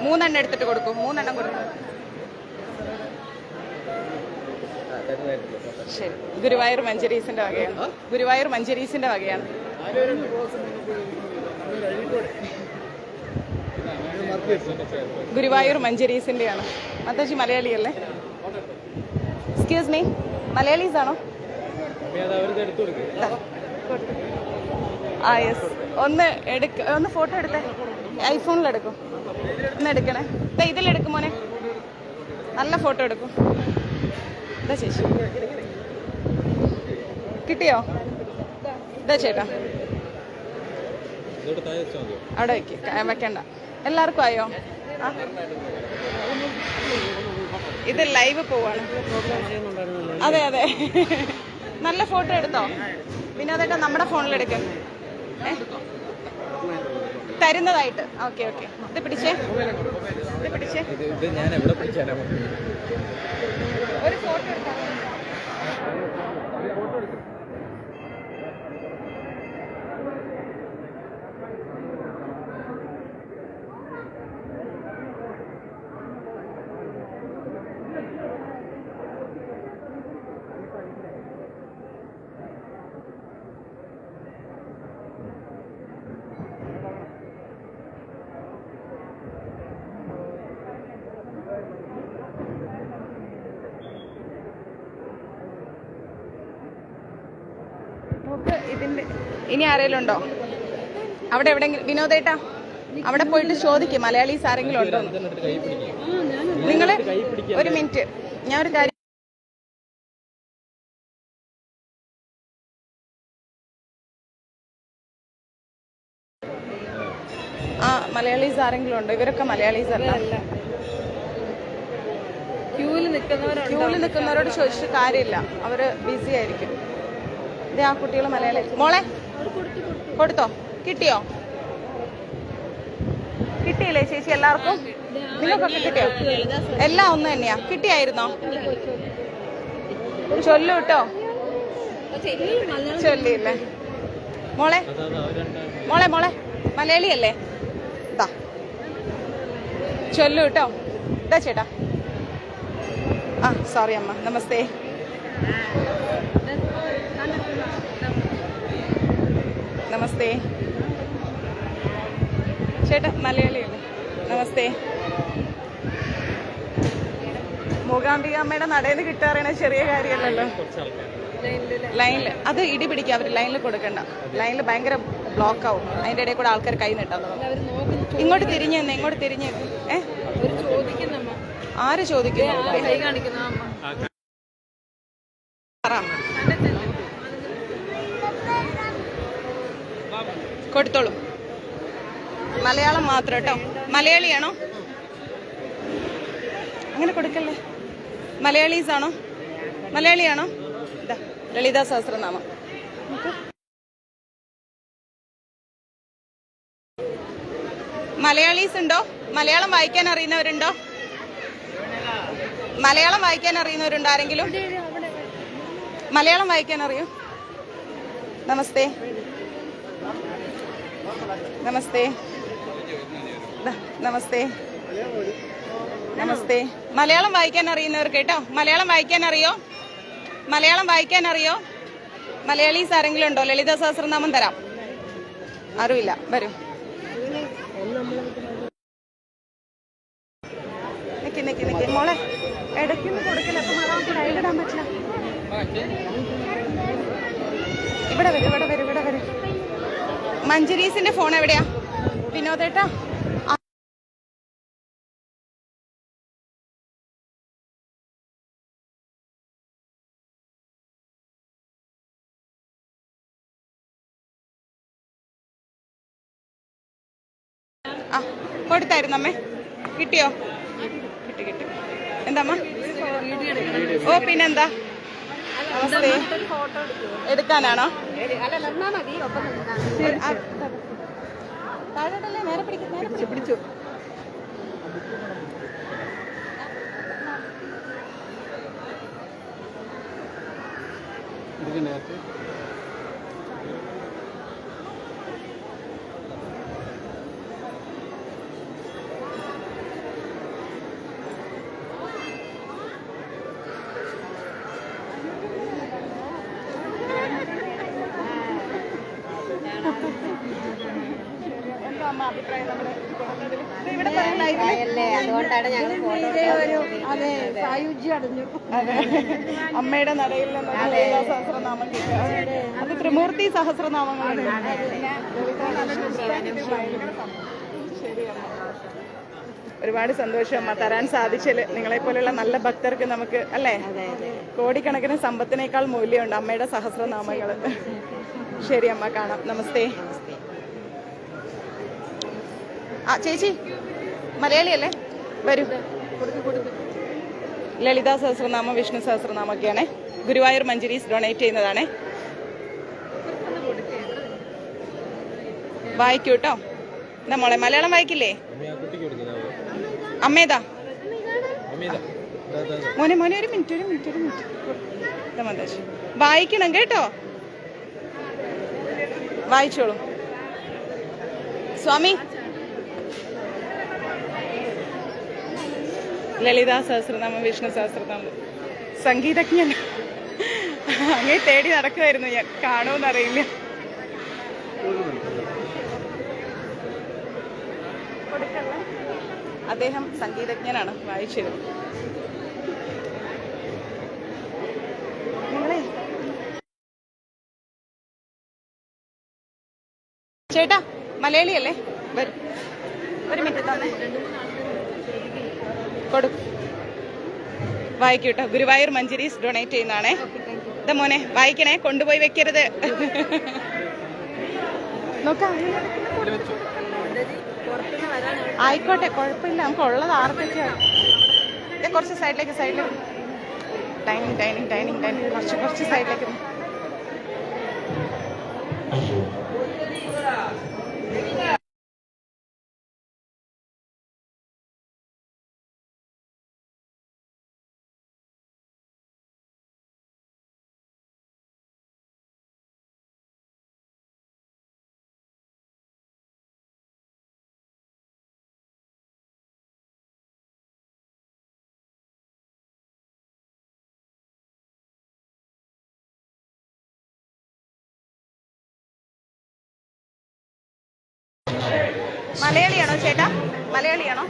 മൂന്നെണ്ണം എടുത്തിട്ട് കൊടുക്കും. 3 എണ്ണം കൊടുക്കും. ശരി. ഗുരുവായൂർ മഞ്ചരീസിന്റെ വകയാണ്. ഗുരുവായൂർ മഞ്ചരീസിന്റെ വകയാണ്. ഗുരുവായൂർ മഞ്ചരീസിന്റെയാണ്. മത്താച്ചി മലയാളിയല്ലേ? എക്സ്ക്യൂസ് മീ, മലയാളീസ് ആണോ? ആ യെസ്. ഒന്ന് ഫോട്ടോ എടുത്തേ. ഐഫോണിലെടുക്കും. ഒന്ന് എടുക്കണേ. ഇതിലെടുക്കും മോനെ. നല്ല ഫോട്ടോ എടുക്കും. ഇതാ ചേച്ചി. കിട്ടിയോ? ഇതാ ചേട്ടാ. അവിടെ വെക്കണ്ട. എല്ലാവർക്കും ആയോ? ഇത് ലൈവ് പോവാണ്. അതെ അതെ. നല്ല ഫോട്ടോ എടുത്തോ? പിന്നെ അതൊക്കെ നമ്മുടെ ഫോണിലെടുക്കും. തരുന്നതായിട്ട്. Okay okay. ഇത് പിടിച്ചേ. ഒരു ഫോട്ടോ എടുക്കാം. ഇതിന്റെ ഇനി ആരെങ്കിലും ഉണ്ടോ അവിടെ? എവിടെയെങ്കിലും വിനോദേട്ടാ അവിടെ പോയിട്ട് ചോദിക്കും മലയാളീസ് ആരെങ്കിലും ഉണ്ടോ. നിങ്ങള് ഒരു മിനിറ്റ്, ഞാൻ ഒരു കാര്യം. മലയാളീസ് ആരെങ്കിലും ഉണ്ടോ? ഇവരൊക്കെ മലയാളീസ് അല്ല. ക്യൂവിൽ നിൽക്കുന്നവരോട് ചോദിച്ചിട്ട് കാര്യമില്ല, അവര് ബിസി ആയിരിക്കും. ഇത് ആ കുട്ടികൾ മലയാളി. മോളെ കൊടുത്തോ? കിട്ടിയോ? കിട്ടിയില്ലേ ചേച്ചി? എല്ലാവർക്കും നിങ്ങൾക്കൊക്കെ കിട്ടിയോ? എല്ലാം ഒന്ന് തന്നെയാ. കിട്ടിയായിരുന്നോ? ചൊല്ലു കേട്ടോ. ചൊല്ലിയില്ലേ മോളെ? മോളെ മലയാളിയല്ലേ? ഇതാ ചൊല്ലു കേട്ടോ. ഇതാ ചേട്ടാ. സോറി അമ്മ. നമസ്തേ. നമസ്തേ ചേട്ടാ. മലയാളിയല്ലേ? നമസ്തേ. മൂകാംബിക അമ്മയുടെ നടയിൽ കിട്ടാറണ ചെറിയ കാര്യമല്ലല്ലോ. ലൈനിൽ അത് ഇടി പിടിക്കുക. അവർ ലൈനിൽ കൊടുക്കണ്ട. ലൈനിൽ ഭയങ്കര ബ്ലോക്ക് ആവും. അതിന്റെ ഇടയിൽ കൂടെ ആൾക്കാർ കൈ നീട്ടാൻ തുടങ്ങും. ഇങ്ങോട്ട് തിരിഞ്ഞു. ആര് ചോദിക്കുന്നു? കൊടുത്തോളൂ. മലയാളം മാത്രം കേട്ടോ. മലയാളിയാണോ? അങ്ങനെ കൊടുക്കല്ലേ. മലയാളീസ് ആണോ? മലയാളിയാണോ? ഇതാ ലളിതാ സഹസ്രനാമം. മലയാളീസ് ഉണ്ടോ? മലയാളം വായിക്കാൻ അറിയുന്നവരുണ്ടോ? മലയാളം വായിക്കാൻ അറിയുന്നവരുണ്ടോ ആരെങ്കിലും? മലയാളം വായിക്കാൻ അറിയോ? നമസ്തേ. മലയാളം വായിക്കാൻ അറിയുന്നവർ കേട്ടോ. മലയാളം വായിക്കാൻ അറിയോ? മലയാളീസ് ആരെങ്കിലും ഉണ്ടോ? ലളിതാ സഹസ്രനാമം തരാം. ആരുമില്ല. വരൂ. നിക്ക് മോളെ. ഇടയ്ക്കൊന്നും കൊടുക്കില്ല. അപ്പൊ കയ്യിലിടാൻ പറ്റില്ല. ഇവിടെ വരും. മഞ്ചരീസിന്റെ ഫോൺ എവിടെയാ വിനോദേട്ടാ? കൊടുത്തായിരുന്നു അമ്മേ. കിട്ടിയോ? കിട്ടി. എന്താമ്മ? ഓ പിന്നെന്താ. നമസ്തേ. എടുക്കാനാണോ? താഴോട്ടല്ലേ? നേരെ പിടിച്ചു. ഇവിടെ അതുകൊണ്ടാണ് ഞങ്ങൾ അതെ അമ്മയുടെ നടയിൽ നിന്ന് സഹസ്രനാമം കിട്ടുക. അത് ത്രിമൂർത്തി സഹസ്രനാമങ്ങളുണ്ട്. ഒരുപാട് സന്തോഷം അമ്മ, തരാൻ സാധിച്ചത്. നിങ്ങളെ പോലെയുള്ള നല്ല ഭക്തർക്ക് നമുക്ക് അല്ലേ, കോടിക്കണക്കിന് സമ്പത്തിനേക്കാൾ മൂല്യമുണ്ട് അമ്മയുടെ സഹസ്രനാമങ്ങൾ. ശരി അമ്മ, കാണാം. നമസ്തേ. ആ ചേച്ചി മലയാളിയല്ലേ, വരൂ. ലളിതാ സഹസ്രനാമം, വിഷ്ണു സഹസ്രനാമം ഒക്കെയാണ്. ഗുരുവായൂർ മഞ്ജരീസ് ഡൊണേറ്റ് ചെയ്യുന്നതാണ്. വായിക്കൂ കേട്ടോ. എന്താ മോളെ, മലയാളം വായിക്കില്ലേ? അമ്മേതാ മോനെ മോനെ, ഒരു മിനിറ്റ് വായിക്കണം കേട്ടോ. വായിച്ചോളൂ സ്വാമി. ലളിതാ സഹസ്രനാമം, വിഷ്ണു സഹസ്രനാമം. സംഗീതജ്ഞൻ അങ്ങനെ തേടി നടക്കുമായിരുന്നു ഞാൻ, കാണുമെന്നറിയില്ല. അദ്ദേഹം സംഗീതജ്ഞനാണ്, വായിച്ചത്. നിങ്ങളെ ചേട്ടാ മലയാളിയല്ലേ, വരും. ഒരു മിനിറ്റ് തന്നെ കൊടുക്കും. വായിക്കൂട്ടോ. ഗുരുവായൂർ മഞ്ജരീസ് ഡൊണേറ്റ് ചെയ്യുന്നതാണേ. ഇതാ മോനെ വായിക്കണേ, കൊണ്ടുപോയി വെക്കരുത്. നോക്കാം, ആയിക്കോട്ടെ, കുഴപ്പമില്ല. നമുക്ക് ഉള്ളത് ആർക്കൊക്കെയാണ്. കുറച്ച് സൈഡിലേക്ക് ഡൈനിങ് കുറച്ച് സൈഡിലേക്ക്. മലയാളിയാണോ ചേട്ടാ? മലയാളിയാണോ?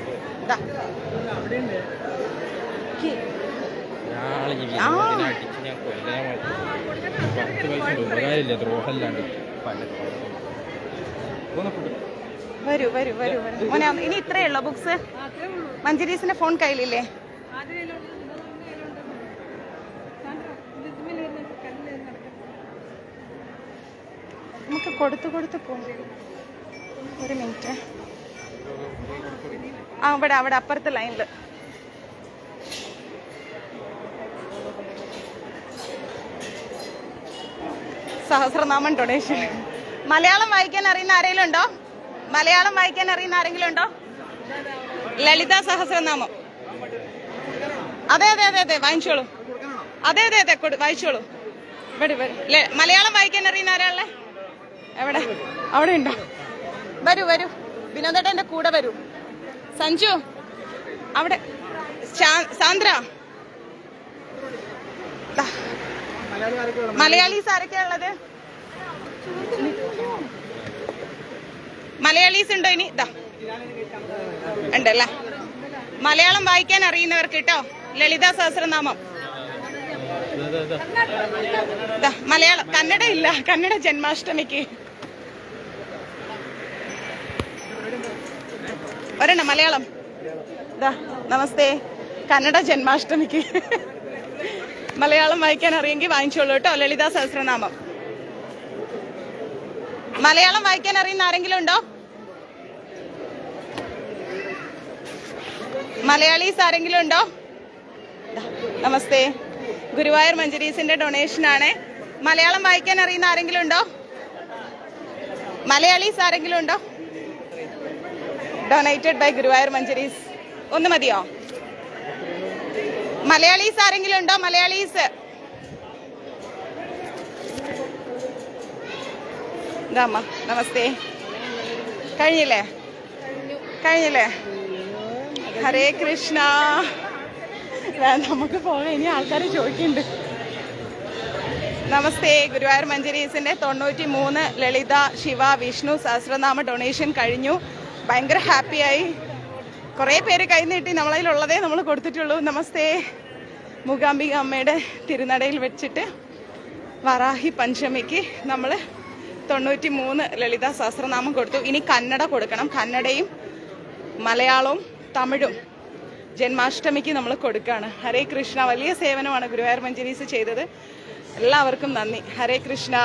വരൂ വരൂ വരൂ വരൂ മോനെ. ഇനി ഇത്രയേ ഉള്ളൂ ബുക്സ്? മഞ്ജരീസിന്റെ ഫോൺ കയ്യിലില്ലേ? നമുക്ക് കൊടുത്ത് പോകും. ഒരു മിനിറ്റ്. അവിടെ അപ്പുറത്തെ ലൈനില്. സഹസ്രനാമം ഡൊണേഷൻ. മലയാളം വായിക്കാൻ അറിയുന്ന ആരെങ്കിലും ഉണ്ടോ? മലയാളം വായിക്കാൻ അറിയുന്ന ആരെങ്കിലും ഉണ്ടോ? ലളിതാ സഹസ്രനാമം. അതെ വാങ്ങിച്ചോളൂ. അതെ വായിച്ചോളൂ. മലയാളം വായിക്കാൻ അറിയുന്ന ആരാളെ? എവിടെ? അവിടെ ഉണ്ടോ? വരൂ വിനോദേട്ടൻ്റെ കൂടെ വരൂ. സഞ്ജു അവിടെ. സാന്ദ്ര. മലയാളീസ് ആരൊക്കെയാ ഉള്ളത്? മലയാളീസ് ഉണ്ടോ ഇനി? ഉണ്ടല്ലേ. മലയാളം വായിക്കാൻ അറിയുന്നവർക്ക് കേട്ടോ, ലളിതാ സഹസ്രനാമം. മലയാളം. കന്നഡ ഇല്ല, കന്നഡ ജന്മാഷ്ടമിക്ക് ഒരെണ്ണം. മലയാളം. നമസ്തേ. കന്നഡ ജന്മാഷ്ടമിക്ക് മലയാളം വായിക്കാൻ അറിയെങ്കിൽ വാങ്ങിച്ചോളൂ കേട്ടോ, ലളിതാ സഹസ്രനാമം. മലയാളം വായിക്കാൻ അറിയുന്ന ആരെങ്കിലും ഉണ്ടോ? മലയാളീസ് ആരെങ്കിലും ഉണ്ടോ? നമസ്തേ. ഗുരുവായൂർ മഞ്ജരീസിന്റെ ഡൊണേഷനാണ്. മലയാളം വായിക്കാൻ അറിയുന്ന ആരെങ്കിലും ഉണ്ടോ? മലയാളീസ് ആരെങ്കിലും ഉണ്ടോ? Donated by Guruvayur Manjaris. ഒന്ന് മതിയോ? മലയാളീസ് ആരെങ്കിലും ഉണ്ടോ? മലയാളീസ്. ഇതാമ്മ. നമസ്തേ. കഴിഞ്ഞില്ലേ? ഹരേ കൃഷ്ണ. നമുക്ക് പോകാം, ഇനി ആൾക്കാർ ചോദിക്കുന്നുണ്ട്. നമസ്തേ. ഗുരുവായൂർ മഞ്ജരീസിന്റെ 93 ലളിത ശിവ വിഷ്ണു സഹസ്രനാമ ഡൊണേഷൻ കഴിഞ്ഞു. ഭയങ്കര ഹാപ്പിയായി. കുറേ പേര് കൈ നീട്ടി, നമ്മളതിലുള്ളതേ നമ്മൾ കൊടുത്തിട്ടുള്ളൂ. നമസ്തേ. മൂകാംബിക അമ്മയുടെ തിരുനടയിൽ വെച്ചിട്ട് വരാഹി പഞ്ചമിക്ക് നമ്മൾ 93 ലളിതാ സഹസ്രനാമം കൊടുത്തു. ഇനി കന്നഡ കൊടുക്കണം. കന്നഡയും മലയാളവും തമിഴും ജന്മാഷ്ടമിക്ക് നമ്മൾ കൊടുക്കുകയാണ്. ഹരേ കൃഷ്ണ. വലിയ സേവനമാണ് ഗുരുവായൂർ മഞ്ജരീസ് ചെയ്തത്. എല്ലാവർക്കും നന്ദി. ഹരേ കൃഷ്ണ.